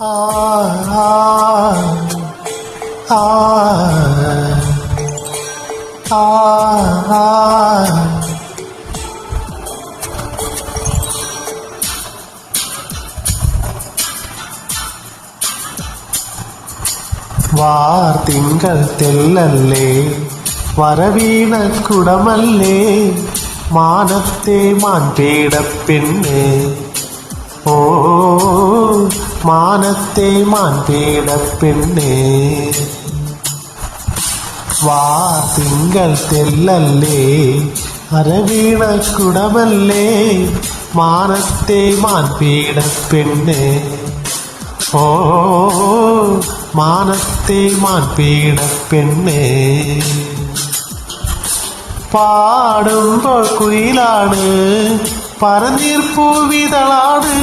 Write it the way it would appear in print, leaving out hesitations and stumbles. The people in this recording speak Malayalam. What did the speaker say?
ആ ആ ആ ആ ആ വാർത്തിങ്കൾ തെല്ലല്ലേ വരവീണ കുടമല്ലേ മാനത്തെ മാൻപേടപ്പെണ്ണ് ഓ മാനത്തെ മാൻപേടപ്പെണ്ണ് വാർത്തിങ്കൾ തെല്ലല്ലേ വരവീണ കുടമല്ലേ മാനത്തെ മാൻപേടപ്പെണ്ണ് ഓ മാനത്തെ മാൻപേടപ്പെണ്ണ് പാടുമ്പോൾ കുയിലാണ് പറന്നീർപ്പൂവിതളാണ്